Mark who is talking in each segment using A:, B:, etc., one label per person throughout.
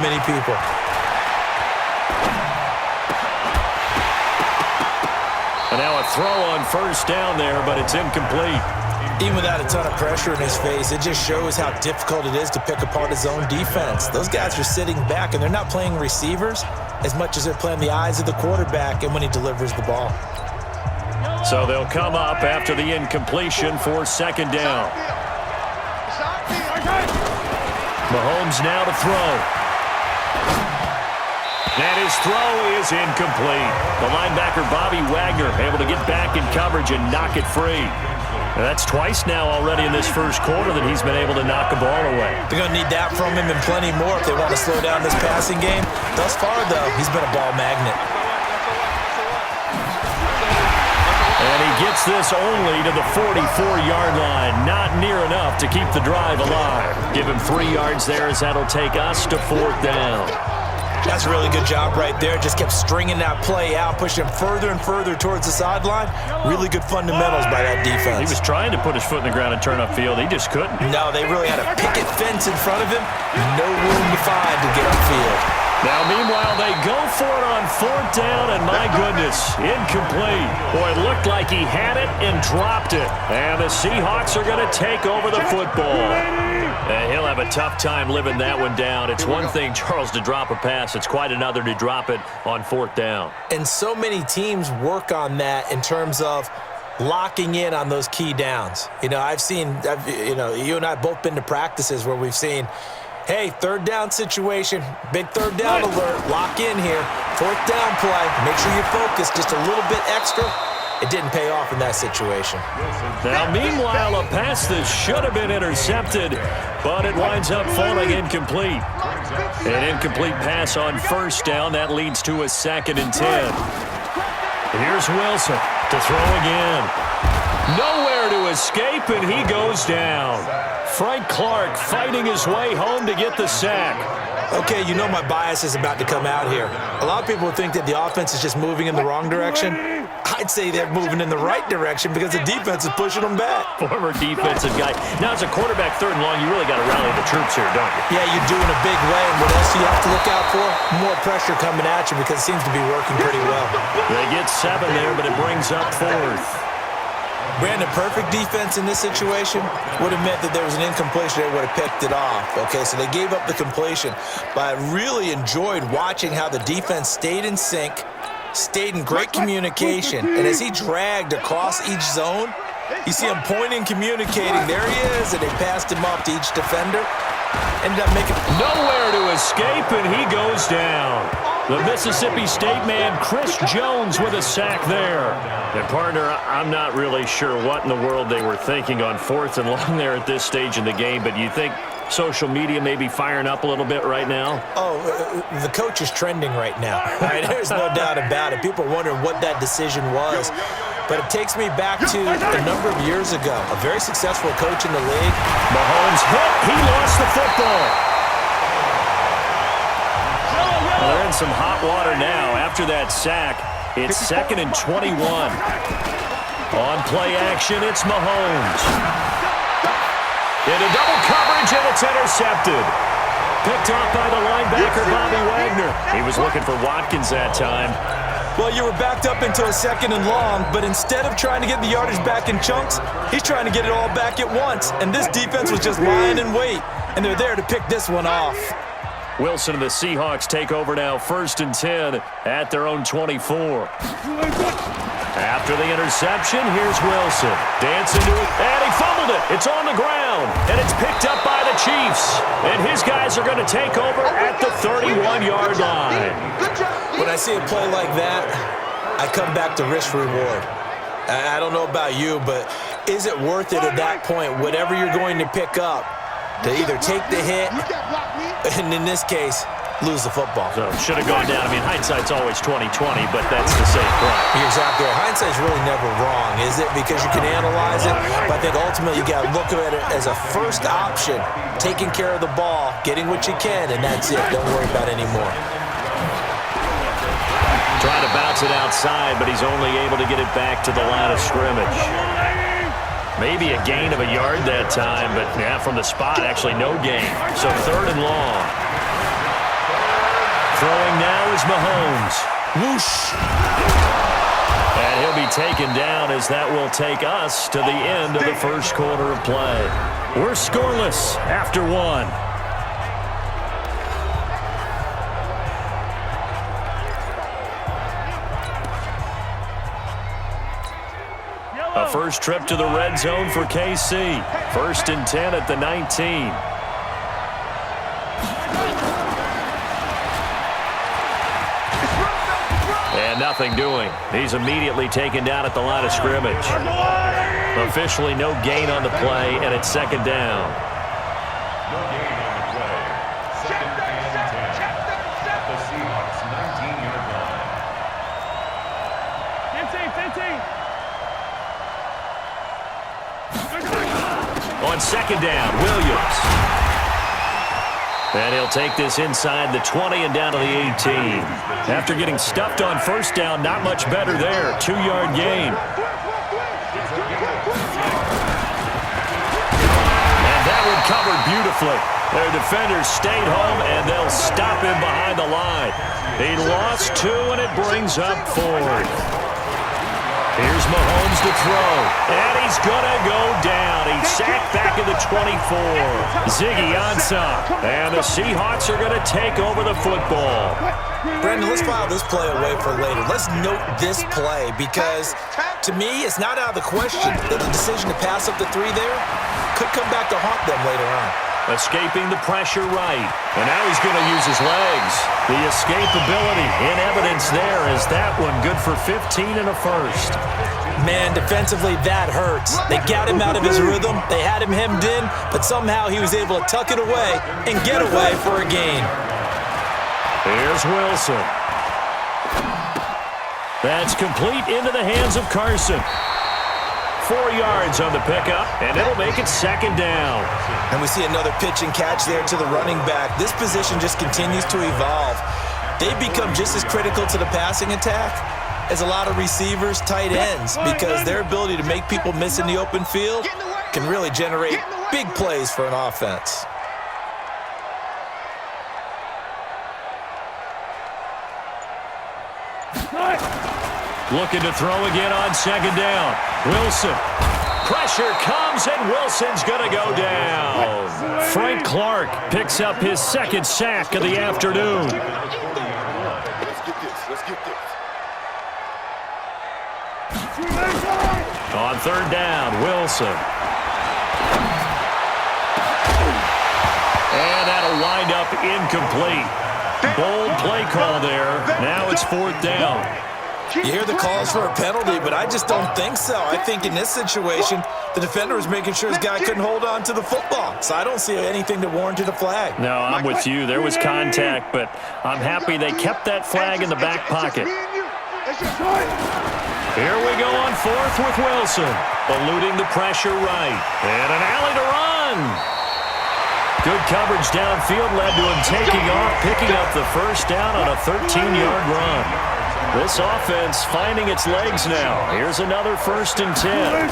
A: many people.
B: And now a throw on first down there, but it's incomplete.
A: Even without a ton of pressure in his face, it just shows how difficult it is to pick apart his own defense. Those guys are sitting back, and they're not playing receivers as much as they're playing the eyes of the quarterback and when he delivers the ball.
B: So they'll come up after the incompletion for second down. Mahomes now to throw. And his throw is incomplete. The linebacker, Bobby Wagner, able to get back in coverage and knock it free. And that's twice now already in this first quarter that he's been able to knock a ball away.
A: They're going to need that from him and plenty more if they want to slow down this passing game. Thus far, though, he's been a ball magnet.
B: And he gets this only to the 44-yard line. Not near enough to keep the drive alive. Give him 3 yards there as that'll take us to fourth down.
A: That's a really good job right there. Just kept stringing that play out, pushing him further and further towards the sideline. Really good fundamentals by that defense.
B: He was trying to put his foot in the ground and turn upfield. He just couldn't.
A: No, they really had a picket fence in front of him. No room to find to get upfield.
B: Now, meanwhile, they go for it on fourth down, and my goodness, incomplete. Boy, it looked like he had it and dropped it. And the Seahawks are going to take over the football. And he'll have a tough time living that one down. It's one thing, Charles, to drop a pass. It's quite another to drop it on fourth down.
A: And so many teams work on that in terms of locking in on those key downs. You know, you and I have both been to practices where we've seen, hey, third down situation, big third down alert, lock in here, fourth down play, make sure you focus just a little bit extra. It didn't pay off in that situation.
B: Now, meanwhile, a pass that should have been intercepted, but it winds up falling incomplete. An incomplete pass on first down. That leads to a 2nd and 10. Here's Wilson to throw again. Nowhere to escape, and he goes down. Frank Clark fighting his way home to get the sack.
A: Okay, you know my bias is about to come out here. A lot of people think that the offense is just moving in the wrong direction. I'd say they're moving in the right direction because the defense is pushing them back.
B: Former defensive guy. Now, as a quarterback, third and long, you really got to rally the troops here, don't you?
A: Yeah, you're doing a big way, and what else do you have to look out for? More pressure coming at you because it seems to be working pretty well.
B: They get 7 there, but it brings up fourth.
A: Brandon, perfect defense in this situation would have meant that there was an incompletion. They would have picked it off. Okay, so they gave up the completion. But I really enjoyed watching how the defense stayed in sync, stayed in great communication. And as he dragged across each zone, you see him pointing, communicating. There he is, and they passed him off to each defender. Ended up making
B: nowhere to escape, and he goes down. The Mississippi State man, Chris Jones, with a sack there. And, partner, I'm not really sure what in the world they were thinking on fourth and long there at this stage in the game, but you think social media may be firing up a little bit right now?
A: Oh, the coach is trending right now. Right? There's no doubt about it. People are wondering what that decision was. But it takes me back to a number of years ago. A very successful coach in the league.
B: Mahomes hit. He lost the football. Well, they're in some hot water now. After that sack, it's 2nd and 21. On play action, it's Mahomes. Into double coverage, and it's intercepted. Picked off by the linebacker, Bobby Wagner. He was looking for Watkins that time.
A: Well, you were backed up into a 2nd and long, but instead of trying to get the yardage back in chunks, he's trying to get it all back at once. And this defense was just lying in wait, and they're there to pick this one off.
B: Wilson and the Seahawks take over now, 1st and 10 at their own 24. After the interception, here's Wilson. Dancing to it, and he fumbled it. It's on the ground, and it's picked up by the Chiefs. And his guys are going to take over at the 31-yard line.
A: When I see a play like that, I come back to risk-reward. I don't know about you, but is it worth it at that point, whatever you're going to pick up, to either take the hit, and in this case, lose the football?
B: So should have gone down. I mean, hindsight's always 20/20, but that's the same point.
A: You're exactly right. Hindsight's really never wrong, is it? Because you can analyze it, but I think ultimately you got to look at it as a first option, taking care of the ball, getting what you can, and that's it. Don't worry about it anymore.
B: Trying to bounce it outside, but he's only able to get it back to the line of scrimmage. Maybe a gain of a yard that time, but yeah, from the spot, actually no gain. So 3rd and long. Here's Mahomes.
A: Whoosh.
B: And he'll be taken down as that will take us to the end of the first quarter of play. We're scoreless after one. A first trip to the red zone for KC. 1st and 10 at the 19. And nothing doing. He's immediately taken down at the line of scrimmage. Officially no gain on the play, and it's 2nd down.
C: No gain on the play. 2nd and 10. At the Seahawks 19-yard line.
B: 15. On 2nd down, Williams. And he'll take this inside the 20 and down to the 18. After getting stuffed on 1st down, not much better there. 2-yard gain. And that one covered beautifully. Their defenders stayed home, and they'll stop him behind the line. He lost 2, and it brings up 4th. Here's Mahomes to throw, and he's going to go down. He's sacked back at the 24. Ziggy Ansah, and the Seahawks are going to take over the football.
A: Brendan, let's file this play away for later. Let's note this play because, to me, it's not out of the question that the decision to pass up the 3 there could come back to haunt them later on.
B: Escaping the pressure right, and now he's going to use his legs. The escapability in evidence there is that one good for 15 and a first.
A: Man, defensively, that hurts. They got him out of his rhythm. They had him hemmed in, but somehow he was able to tuck it away and get away for a gain.
B: Here's Wilson. That's complete into the hands of Carson. 4 yards on the pickup, and it'll make it 2nd down.
A: And we see another pitch and catch there to the running back. This position just continues to evolve. They've become just as critical to the passing attack as a lot of receivers, tight ends, because their ability to make people miss in the open field can really generate big plays for an offense.
B: Looking to throw again on 2nd down. Wilson. Pressure comes, and Wilson's going to go down. Frank Clark picks up his 2nd sack of the afternoon.
D: Let's get this.
B: On 3rd down, Wilson. And that'll wind up incomplete. Bold play call there. Now it's 4th down.
A: You hear the calls for a penalty, but I just don't think so. I think in this situation, the defender was making sure his guy couldn't hold on to the football. So I don't see anything that warranted a flag.
B: No, I'm with you. There was contact, but I'm happy they kept that flag in the back pocket. Here we go on 4th with Wilson. Eluding the pressure right. And an alley to run. Good coverage downfield led to him taking off, picking up the 1st down on a 13-yard run. This offense finding its legs now. Here's another 1st and 10.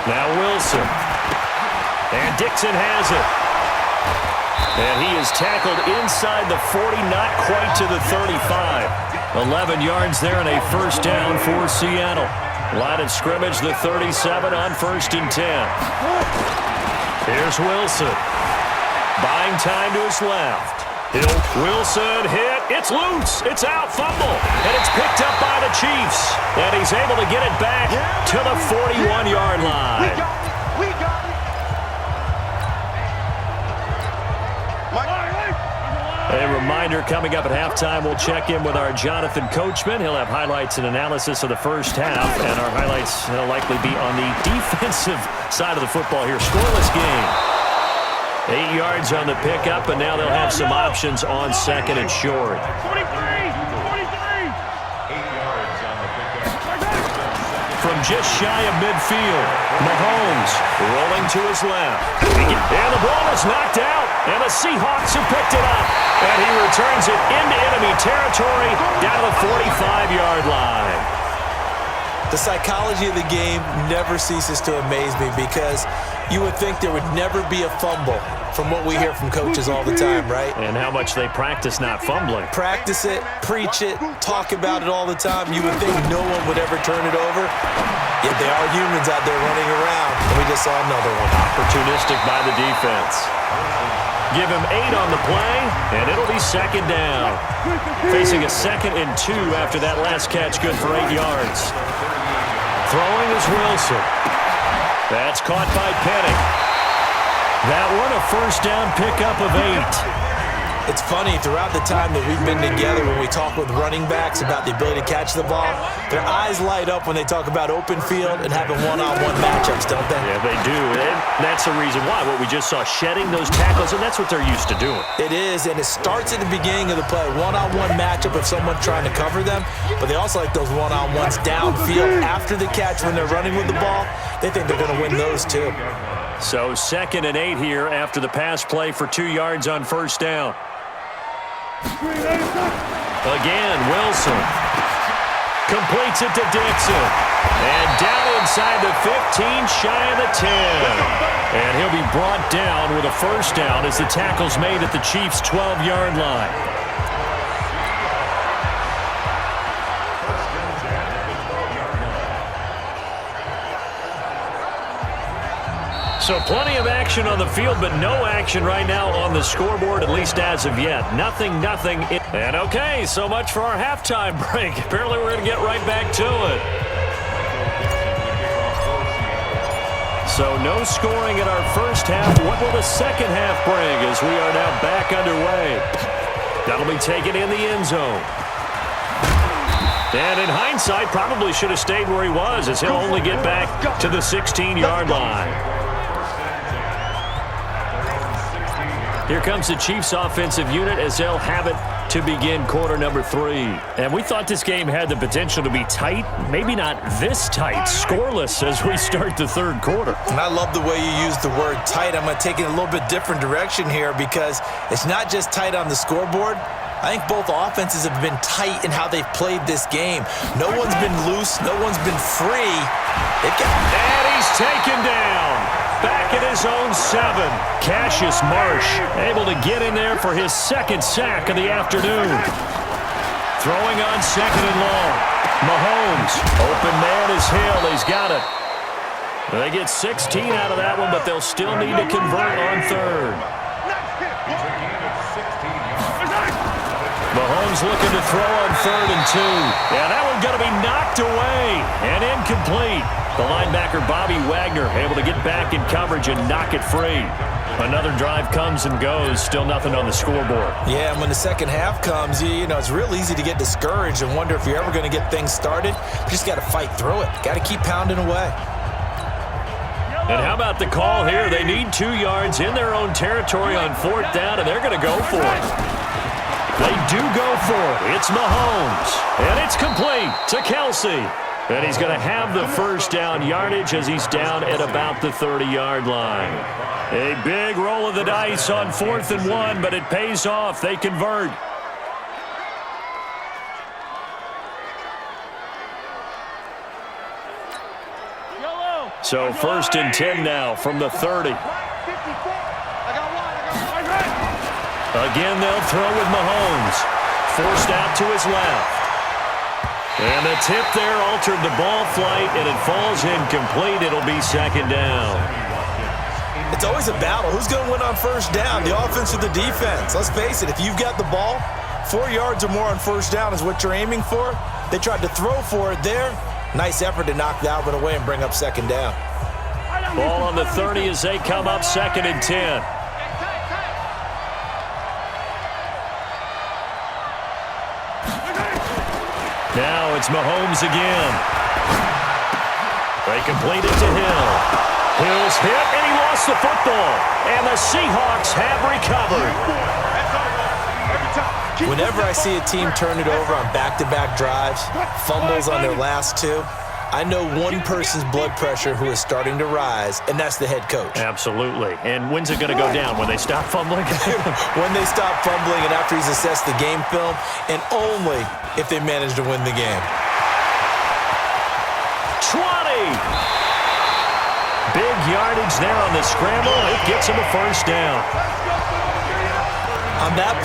B: Now Wilson. And Dixon has it. And he is tackled inside the 40, not quite to the 35. 11 yards there and a 1st down for Seattle. Line of scrimmage, the 37 on 1st and 10. Here's Wilson. Buying time to his left. Wilson hit. It's loose. It's out. Fumble. And it's picked up by the Chiefs. And he's able to get it back to the 41-yard line.
D: We got it.
B: A reminder coming up at halftime, we'll check in with our Jonathan Coachman. He'll have highlights and analysis of the first half. And our highlights will likely be on the defensive side of the football here. Scoreless game. 8 yards on the pickup, and now they'll have some options on 2nd and short.
C: 8 yards on the pickup.
B: From just shy of midfield, Mahomes rolling to his left. And the ball is knocked out, and the Seahawks have picked it up. And he returns it into enemy territory down to the 45-yard line.
A: The psychology of the game never ceases to amaze me because you would think there would never be a fumble from what we hear from coaches all the time, right?
B: And how much they practice not fumbling.
A: Practice it, preach it, talk about it all the time. You would think no one would ever turn it over. Yet they are humans out there running around, and we just saw another one.
B: Opportunistic by the defense. Give him 8 on the play, and it'll be second down. Facing a 2nd and 2 after that last catch, good for 8 yards. Throwing is Wilson. That's caught by Penning. That one a first down pickup of 8.
A: It's funny, throughout the time that we've been together, when we talk with running backs about the ability to catch the ball, their eyes light up when they talk about open field and having one-on-one matchups, don't they?
B: Yeah, they do. And that's the reason why. What we just saw, shedding those tackles, and that's what they're used to doing.
A: It is, and it starts at the beginning of the play. One-on-one matchup of someone trying to cover them, but they also like those one-on-ones downfield after the catch when they're running with the ball. They think they're going to win those, too.
B: So 2nd and 8 here after the pass play for 2 yards on first down. Again, Wilson completes it to Dixon. And down inside the 15, shy of the 10. And he'll be brought down with a first down as the tackle's made at the Chiefs' 12-yard line. So plenty of action on the field, but no action right now on the scoreboard, at least as of yet. Nothing. And okay, so much for our halftime break. Apparently we're going to get right back to it. So no scoring in our first half. What will the second half bring as we are now back underway? That'll be taken in the end zone. And in hindsight, probably should have stayed where he was as he'll only get back to the 16-yard line. Here comes the Chiefs offensive unit as they'll have it to begin quarter number 3. And we thought this game had the potential to be tight, maybe not this tight, scoreless as we start the third quarter.
A: And I love the way you use the word tight. I'm going to take it a little bit different direction here because it's not just tight on the scoreboard. I think both offenses have been tight in how they've played this game. No one's been loose. No one's been free.
B: And he's taken down. Back at his own 7. Cassius Marsh able to get in there for his 2nd sack of the afternoon. Throwing on 2nd and long. Mahomes. Open man is Hill. He's got it. They get 16 out of that one, but they'll still need to convert on 3rd. Mahomes looking to throw on 3rd and 2. Yeah, that one's going to be knocked away and incomplete. The linebacker, Bobby Wagner, able to get back in coverage and knock it free. Another drive comes and goes. Still nothing on the scoreboard.
A: Yeah, and when the second half comes, you know, it's real easy to get discouraged and wonder if you're ever going to get things started. You just got to fight through it. Got to keep pounding away.
B: And how about the call here? They need 2 yards in their own territory on 4th down, and they're going to go for it. They do go for it. It's Mahomes. And it's complete to Kelsey. And he's going to have the first down yardage as he's down at about the 30-yard line. A big roll of the dice on 4th and 1, but it pays off. They convert. So 1st and 10 now from the 30. Again, they'll throw with Mahomes. Forced out to his left. And the tip there altered the ball flight, and it falls incomplete. It'll be 2nd down.
A: It's always a battle. Who's going to win on 1st down, the offense or the defense? Let's face it, if you've got the ball, 4 yards or more on 1st down is what you're aiming for. They tried to throw for it there. Nice effort to knock that one away and bring up 2nd down.
B: Ball on the 30 as they come up 2nd and 10. Now it's Mahomes again. They complete it to Hill. Hill's hit, and he lost the football. And the Seahawks have recovered.
A: Whenever I see a team turn it over on back-to-back drives, fumbles on their last 2, I know one person's blood pressure who is starting to rise, and that's the head coach.
B: Absolutely. And when's it going to go down? When they stop fumbling?
A: When they stop fumbling and after he's assessed the game film, and only if they manage to win the game.
B: 20. Big yardage there on the scramble. It gets him a first down.
A: On that